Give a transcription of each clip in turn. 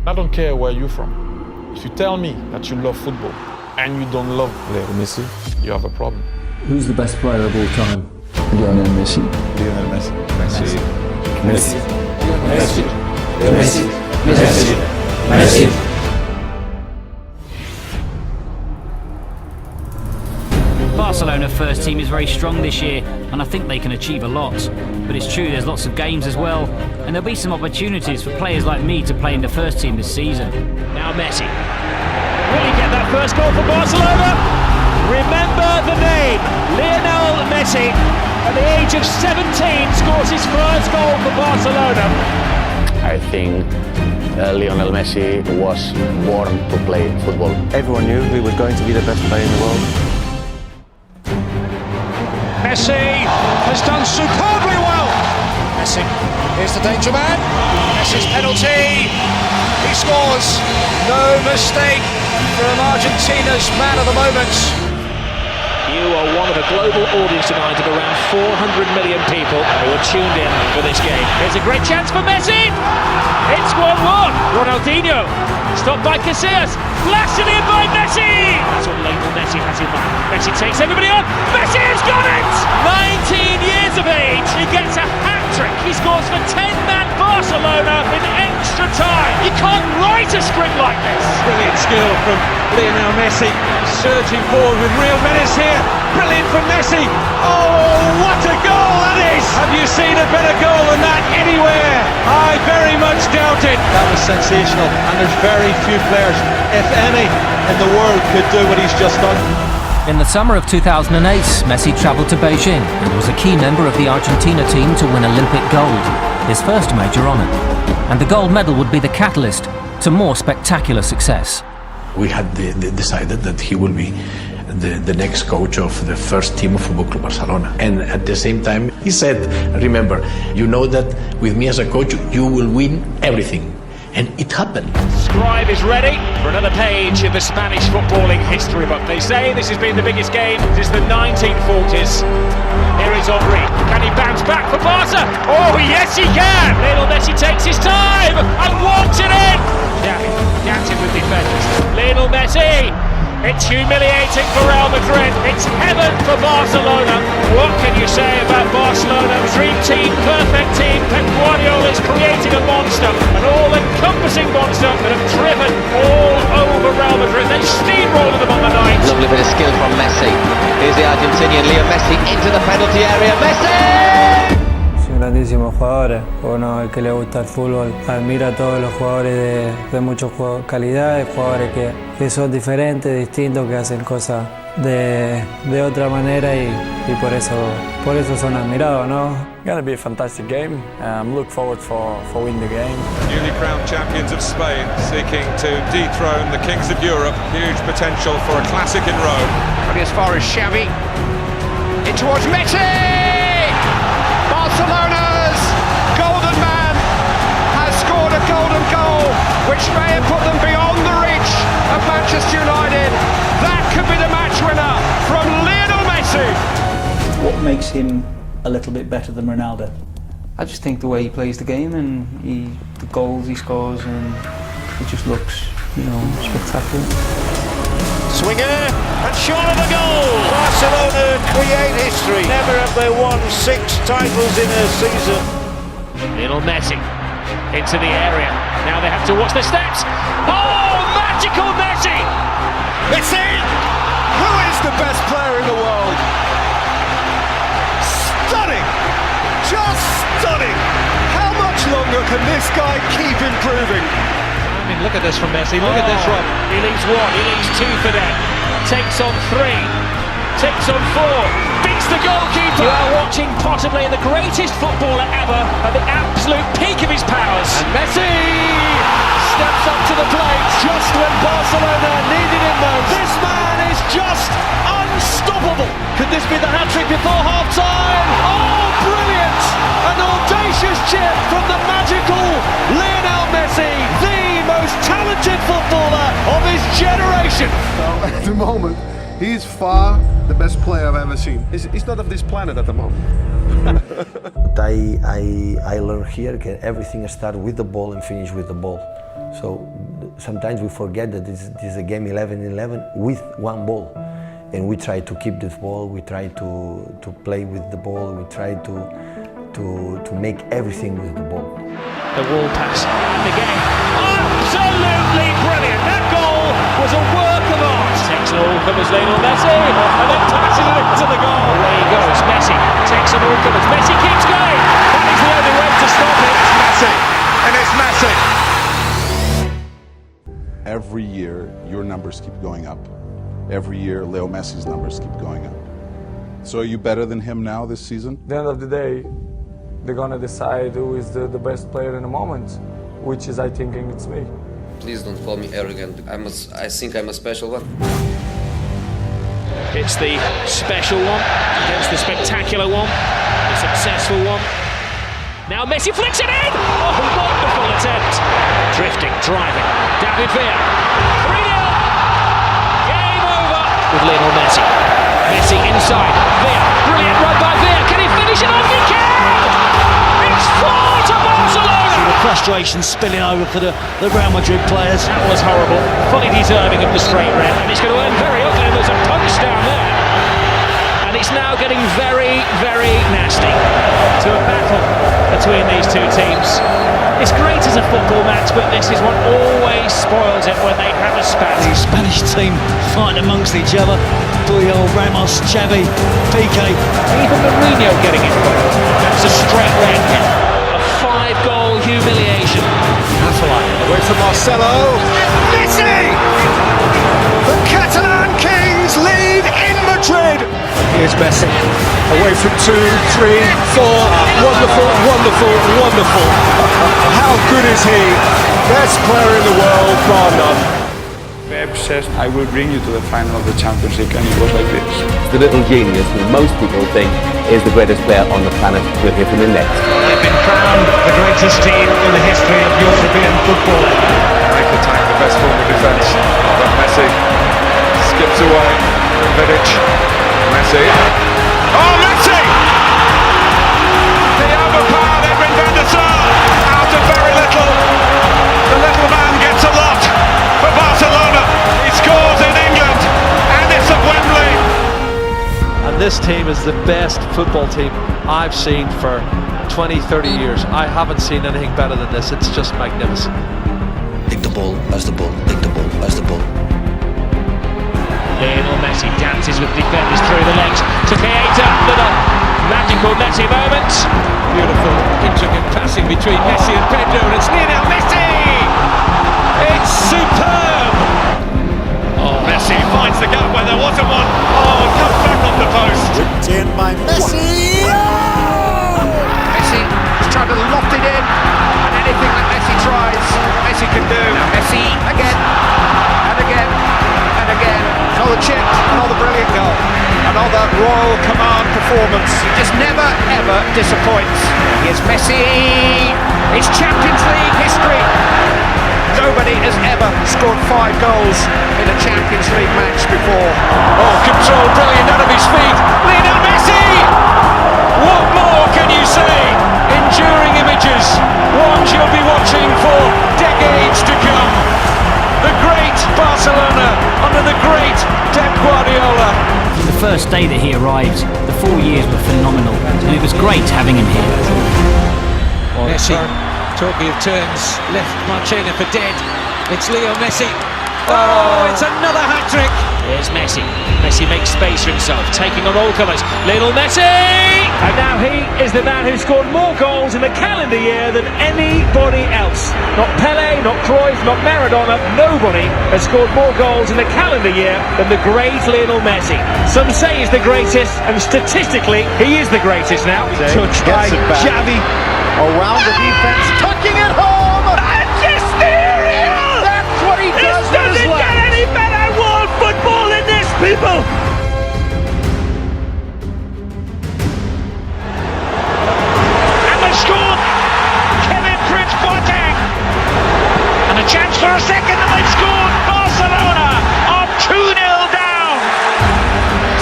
I don't care where you're from. If you tell me that you love football and you don't love Lionel Messi, you have a problem. Who's the best player of all time? Lionel Messi. Lionel Messi. Messi. Messi. Messi. Messi. Messi. Messi. Barcelona first team is very strong this year, and I think they can achieve a lot. But it's true there's lots of games as well, and there'll be some opportunities for players like me to play in the first team this season. Now Messi. Will he get that first goal for Barcelona? Remember the name, Lionel Messi. At the age of 17, scores his first goal for Barcelona. I think Lionel Messi was born to play football. Everyone knew he was going to be the best player in the world. Messi has done superbly well. Messi, here's the danger man. Messi's penalty. He scores. No mistake from Argentina's man of the moment. You are one of a global audience tonight of around 400 million people who are tuned in for this game. Here's a great chance for Messi. It's 1-1. Ronaldinho, stopped by Casillas, blasted in by Messi. That's what Lionel Messi has in mind. Messi takes everybody on. Messi has got it. 19 years of age, he gets a hat-trick. He scores for 10-man Barcelona in extra time. You can't write a script like this. Brilliant skill from Lionel Messi, surging forward with real menace here. Brilliant from Messi. Oh, what a goal that is! Have you seen a better goal than that anywhere? I very much doubt it. That was sensational, and there's very few players, if any, in the world could do what he's just done. In the summer of 2008, Messi travelled to Beijing and was a key member of the Argentina team to win Olympic gold, his first major honour. And the gold medal would be the catalyst to more spectacular success. We had decided that he will be the next coach of the first team of Football Club Barcelona. And at the same time, he said, remember, you know that with me as a coach, you will win everything. And it happened. Scribe is ready for another page in the Spanish footballing history book. They say this has been the biggest game since the 1940s. Here is Henry. Can he bounce back for Barca? Oh, yes, he can. Lionel Messi takes his time and walks it in. Gaps with defenders. Lionel Messi. It's humiliating for Real Madrid. It's heaven for Barcelona. What can you say about Barcelona? Dream team, perfect team. Pep Guardiola is creating a monster, an all-encompassing monster that have driven all over Real Madrid. They steamrolled them on the night. Lovely bit of skill from Messi. Here's the Argentinian Leo Messi into the penalty area. Messi! Grandísimos jugadores. Uno, el que le gusta el fútbol, admira a todos los jugadores de mucha calidad, de jugadores que son diferentes, distintos, que hacen cosas de otra manera y por eso son admirados, ¿no? Going to be a fantastic game. Look forward for winning the game. Newly crowned champions of Spain seeking to dethrone the kings of Europe. Huge potential for a classic in Rome. Running as far as Xavi. In towards Messi! Barcelona's golden man has scored a golden goal, which may have put them beyond the reach of Manchester United. That could be the match winner from Lionel Messi. What makes him a little bit better than Ronaldo? I just think the way he plays the game and the goals he scores, and it just looks, spectacular. Swinger and short of the goal. Barcelona create history. Never have they won 6 titles in a season. Lionel Messi into the area. Now they have to watch the steps. Oh, magical Messi! Messi! Who is the best player in the world? Stunning! Just stunning! How much longer can this guy keep improving? Look at this from Messi, look at this run. He leaves 1, he leaves 2 for them. Takes on 3, takes on 4, beats the goalkeeper. You are watching possibly the greatest footballer ever at the absolute peak of his powers. And Messi steps up to the plate just when Barcelona needed him most. This man is just unstoppable. Could this be the hat-trick before half-time? Oh, brilliant! An audacious chip from the magical Lionel Messi, the most talented footballer of his generation. Well, at the moment, he is far the best player I've ever seen. He's not of this planet at the moment. I learned here that everything starts with the ball and finish with the ball. So sometimes we forget that this is a game 11-11 with one ball. And we try to keep this ball, we try to play with the ball, we try to make everything with the ball. The wall pass, and again, absolutely brilliant! That goal was a work of art! Takes an all covers Lionel Messi, and then passes it into the goal. There he goes, Messi takes an all covers, Messi keeps going! That is the only way to stop it! It's Messi, and it's Messi! Every year, your numbers keep going up. Every year, Leo Messi's numbers keep going up. So are you better than him now this season? At the end of the day, they're gonna decide who is the best player in the moment, which is, I think, it's me. Please don't call me arrogant. I think I'm a special one. It's the special one against the spectacular one, the successful one. Now Messi flicks it in! Oh, wonderful attempt! Drifting, driving, David Villa. 3-0! Game over! With Lionel Messi. Messi inside, Villa. Brilliant run by Villa. Can he finish it off? He can! It's 4 to Barcelona! The frustration spilling over for the Real Madrid players. That was horrible. Fully deserving of the straight red. And it's going to end very ugly. There's a punch down there. And it's now getting very, very nasty. To a battle between these two teams. It's great as a football match, but this is what always spoils it when they have a spat. The Spanish team fighting amongst each other. Puyol, Ramos, Xavi, Piqué. Even Mourinho getting involved. That's a straight red. A 5-goal humiliation. That's right. Away from Marcelo. Messi! The Catalan Kings lead in Madrid. Here's Messi. Away from 2, 3, 4. Wonderful, wonderful, wonderful. How good is he? Best player in the world, bar none. Pep says, I will bring you to the final of the Champions League, and it was like this. The little genius who most people think is the greatest player on the planet will hit him in next. They've been crowned the greatest team in the history of European football. Make attack the best form of defence. But Messi skips away. Vidic. Messi. Oh, Messi! The overpowered Edwin van der Sar out of very little. The little man gets a lot for Barcelona. He scores in England and it's at Wembley. And this team is the best football team I've seen for 20, 30 years. I haven't seen anything better than this. It's just magnificent. Pick the ball, as the ball, pick the ball, as the ball. Lionel Messi dances with defenders through the legs to Keita. Little magical Messi moment. Beautiful intricate passing between Messi and Pedro, and it's Lionel Messi! It's superb! Oh, Messi finds the gap where there wasn't one. Oh, comes back off the post. Whipped in by Messi. Oh! Messi is trying to loft it in, and anything that Messi tries, Messi can do. Now Messi again, and again, and again. Another chip, another brilliant goal. Another Royal Command performance. He just never, ever disappoints. Here's Messi. It's Champions League history. Nobody has ever scored 5 goals in a Champions League match before. Oh, control, brilliant out of his feet. Lionel Messi! What more can you say? Enduring images. Ones you'll be watching for decades to come. The great Barcelona under the great Pep Guardiola. From the first day that he arrived, the 4 years were phenomenal, and it was great having him here. Messi, talking of turns, left Marcelo for dead. It's Leo Messi. Oh, it's another hat-trick. There's Messi. Messi makes space for himself, taking on all colours. Lionel Messi! And now he is the man who scored more goals in the calendar year than anybody else. Not Pele, not Cruyff, not Maradona. Nobody has scored more goals in the calendar year than the great Lionel Messi. Some say he's the greatest, and statistically, he is the greatest now. Touched by Xavi around the defence, tucking it home. Magisterial! That's what he does. It doesn't get any better world football than this, people. Chance for a second, and they've scored. Barcelona are 2-0 down.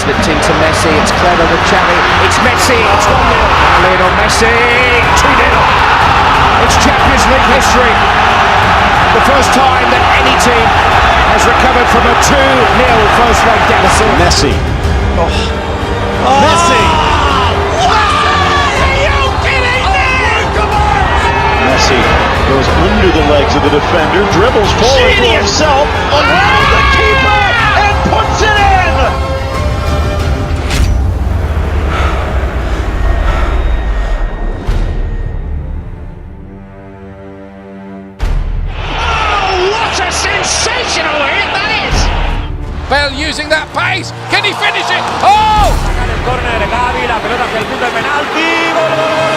Slipped into Messi, it's clever with Xavi. It's Messi, it's 1-0. Now Lionel Messi, 2-0. It's Champions League history. The first from a 2-0 first-leg deficit. Messi. Messi! Messi goes under the legs of the defender, dribbles forward for himself, around the keeper, and puts it in! Oh, what a sensational hit that is! Bell using that pace, can he finish it? Oh! Saca del córner, Gavi, la pelota hacia el punto de penalti, gol, gol, gol.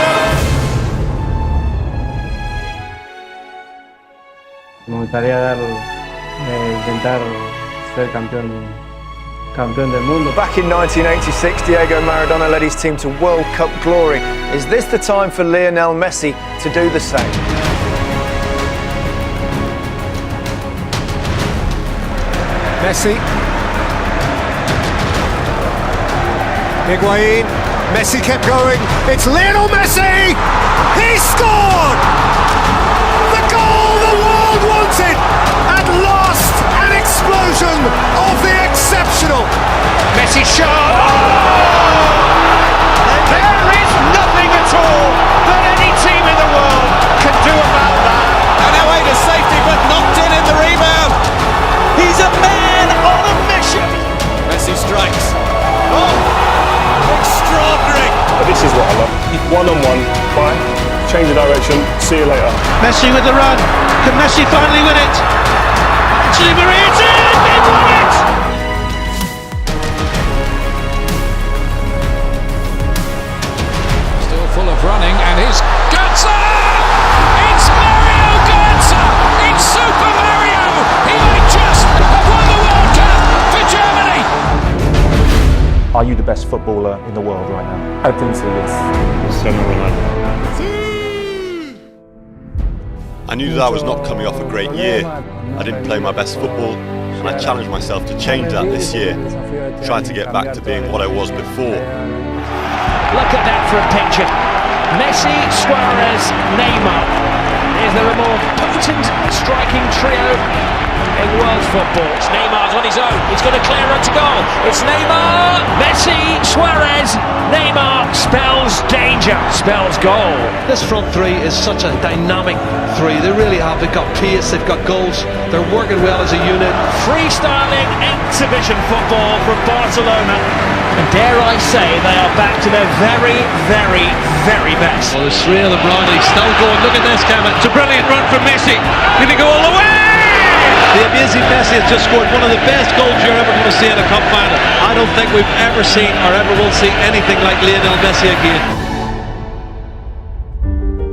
Me gustaría intentar ser campeón del mundo. Back in 1986, Diego Maradona led his team to World Cup glory. Is this the time for Lionel Messi to do the same? Messi. Higuain. Messi kept going. It's Lionel Messi! He scored! The goal the world wanted! At last, an explosion of the exceptional! Messi shot! There is nothing at all that any team in the world can do about that. And away to safety, but knocked in the rebound. He's a man on a mission. Messi strikes. Oh, extraordinary. This is what I love. One-on-one, fine. Change the direction, see you later. Messi with the run. Can Messi finally win it? Actually, Maria's in! They won it! Still full of running, and here's Götze! It's Mario Götze! It's Super Mario! He might just have won the World Cup for Germany! Are you the best footballer in the world right now? I think so, yes. I knew that I was not coming off a great year. I didn't play my best football, and I challenged myself to change that this year, trying to get back to being what I was before. Look at that for a picture. Messi, Suarez, Neymar. Is there a more potent striking trio in world football? It's Neymar's on his own. He's got a clear run to goal. It's Neymar, Messi, Suarez, Neymar spells danger, spells goal. This front three is such a dynamic three. They really have. They've got pace, they've got goals. They're working well as a unit. Freestyling exhibition football from Barcelona. And dare I say, they are back to their very, very, very best. Well, there's three of them, Riley. Still going. Look at this, Kevin. It's a brilliant run from Messi. Can he go all the way? The amazing Messi has just scored one of the best goals you're ever going to see in a cup final. I don't think we've ever seen or ever will see anything like Lionel Messi again.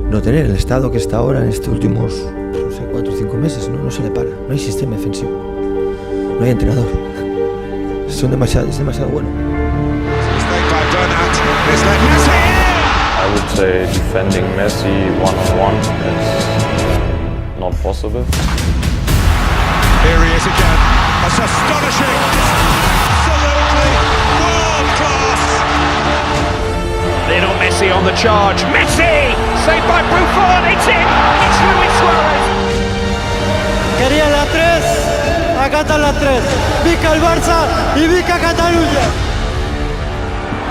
No tener el estado que está ahora en estos últimos, no sé, 4 o 5 meses, no se le para. No hay sistema defensivo. No hay entrenador. Es demasiado bueno. I would say defending Messi one-on-one is not possible. Here he is again. That's astonishing. Absolutely world class. Lionel Messi on the charge. Messi! Saved by Buffon. It's in. It's Luis Suarez. Quería la 3. Acá está la 3. Vica el Barça y Vica Cataluña.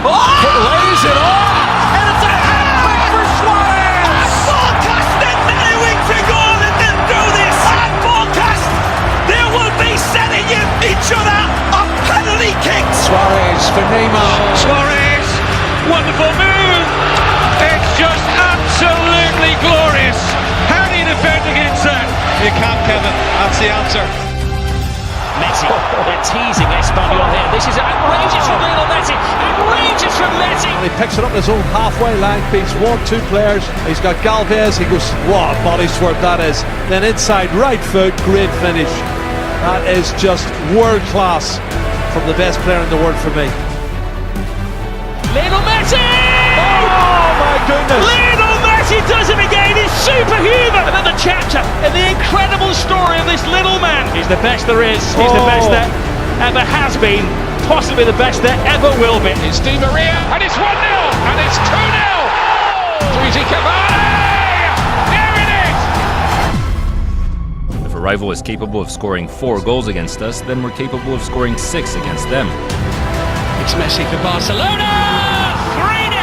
Oh! It lays it on. And it's a hat-trick for Suarez. Forecast and knowing to goal and then do this. And forecast. They will be setting each other a penalty kick. Suarez for Neymar. Suarez. Wonderful move. It's just absolutely glorious. How do you defend against that? You can't, Kevin. That's the answer. Messi, they're teasing Espanyol here. This is outrageous from Lionel Messi. Outrageous from Messi. He picks it up in his own halfway line, beats 1-2 players. He's got Galvez. He goes, what a body swerve that is. Then inside right foot, great finish. That is just world class from the best player in the world for me. Lionel Messi! Oh my goodness! Lionel Messi does it again. He's superhuman. Another chapter in the incredible story of this little man. He's the best there is. He's the best there ever has been. Possibly the best there ever will be. It's Di Maria, and it's 1-0, and it's 2-0. Luigi Cavani! There it is! If a rival is capable of scoring 4 goals against us, then we're capable of scoring 6 against them. It's Messi for Barcelona! 3-0!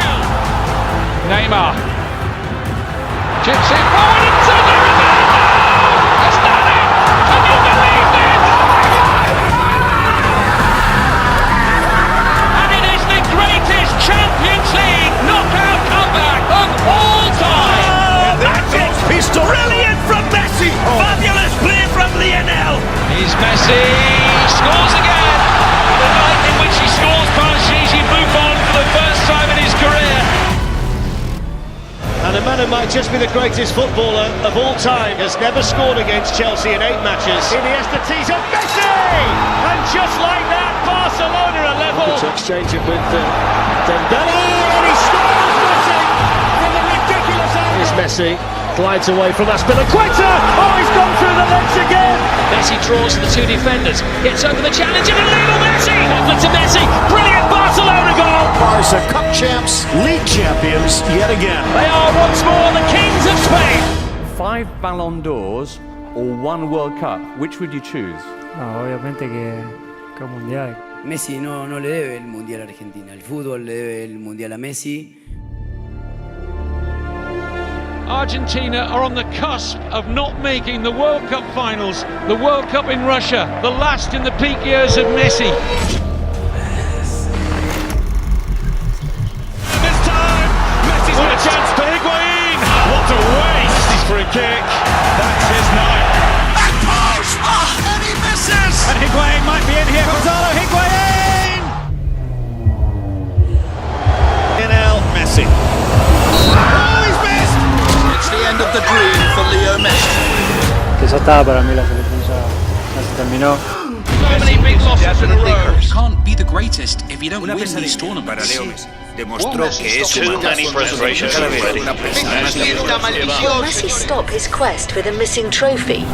Neymar. Chips it forward into the Ronaldo! Has done it! Can you believe it? And it is the greatest Champions League knockout comeback of all time! That's it! Pistol brilliant from Messi! Fabulous play from Lionel! Here's Messi, scores again! The night in which he scores past Gigi Buffon for the first time in his career. And a man who might just be the greatest footballer of all time has never scored against Chelsea in 8 matches. Iniesta tees up Messi! And just like that, Barcelona are level. To exchange it with Dembele, and he scores Messi from a ridiculous angle. Here's Messi, glides away from Aspilicueta. Oh, he's gone through the legs again. Messi draws the 2 defenders, gets over the challenge, and Lionel Messi! Over to Messi, brilliant Barcelona goal! Barca Cup champs, league champions yet again. They are once more the kings of Spain. 5 Ballon d'Ors or 1 World Cup, which would you choose? No, obviamente que el mundial. Messi no le debe el mundial a Argentina. El fútbol le debe el mundial a Messi. Argentina are on the cusp of not making the World Cup finals. The World Cup in Russia, the last in the peak years of Messi. This time, Messi's got a chance for Higuain. What a waste! He's for a kick. That's his night. Back post! Oh, and he misses! And Higuain might be in here. Gonzalo Higuain! Lionel Messi. Oh, he's missed! It's the end of the dream for Leo Messi. Que ya estaba para mí la selección, ya se terminó. So many big losses in a row. You can't be the greatest if you don't win these tournaments. Demostró que es too many frustrations already. Will Messi stop his quest for the missing trophy?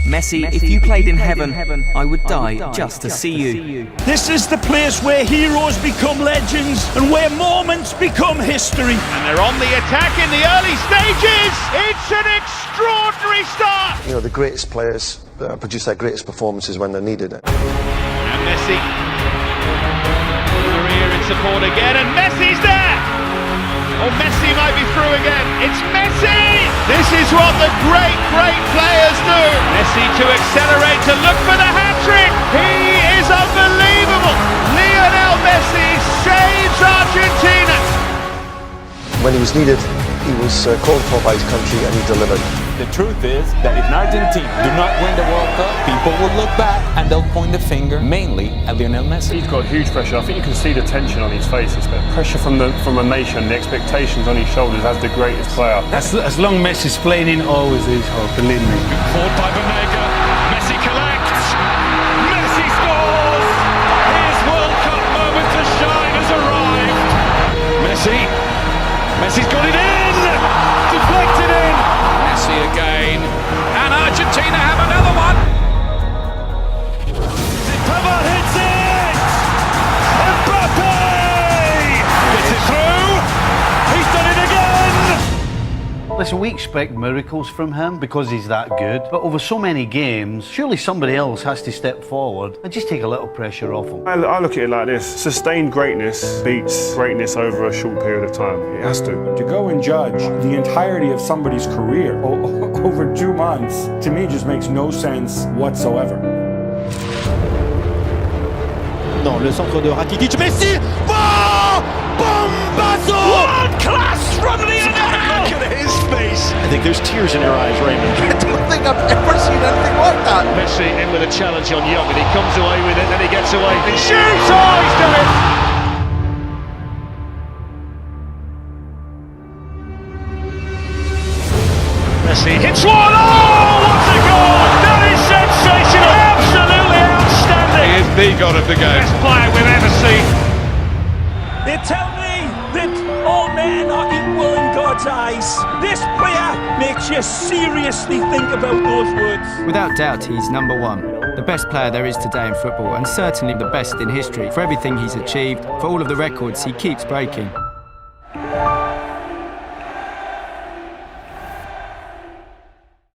Messi, if you played in heaven, I would die just to see you. This is the place where heroes become legends and where moments become history. And they're on the attack in the early stages. It's an extraordinary start. You know, the greatest players produce their greatest performances when they're needed. And Messi. Career in support again, and Messi's there. Oh, Messi might be through again. It's Messi! This is what the great players do. Messi to accelerate, to look for the hat-trick. He is unbelievable. Lionel Messi saves Argentina. When he was needed, he was called for by his country and he delivered. The truth is that if Argentina do not win the World Cup, people will look back and they'll point the finger mainly at Lionel Messi. He's got huge pressure. I think you can see the tension on his face. It's pressure from a nation, the expectations on his shoulders as the greatest player. As long Messi's playing in, always is hope, believe me. Forward by Banega. Messi collects. Messi scores. His World Cup moment to shine has arrived. Messi's got it in. Deflected in. Messi again, and Argentina have another one. Pavard hits it! Mbappe! Gets it through! He's done it again! Listen, we expect miracles from him because he's that good, but over so many games, surely somebody else has to step forward and just take a little pressure off him. I look at it like this: sustained greatness beats greatness over a short period of time. It has to. To go and judge the entirety of somebody's career over 2 months, to me, just makes no sense whatsoever. Non, le centre de Rakitic, Messi! Oh! Bombazo! World class from Lionel! Look at his face! I think there's tears in your eyes, Raymond. I don't think I've ever seen anything like that. Messi in with a challenge on Young, and he comes away with it, and he gets away and shoots! Oh, he's done it! Messi hits one! Oh, what a goal! That is sensational! Absolutely outstanding! He is the god of the game. Best player we've ever seen. They tell me that all men are equal in God's eyes. This player makes you seriously think about those words. Without doubt, he's number 1. The best player there is today in football, and certainly the best in history for everything he's achieved, for all of the records he keeps breaking.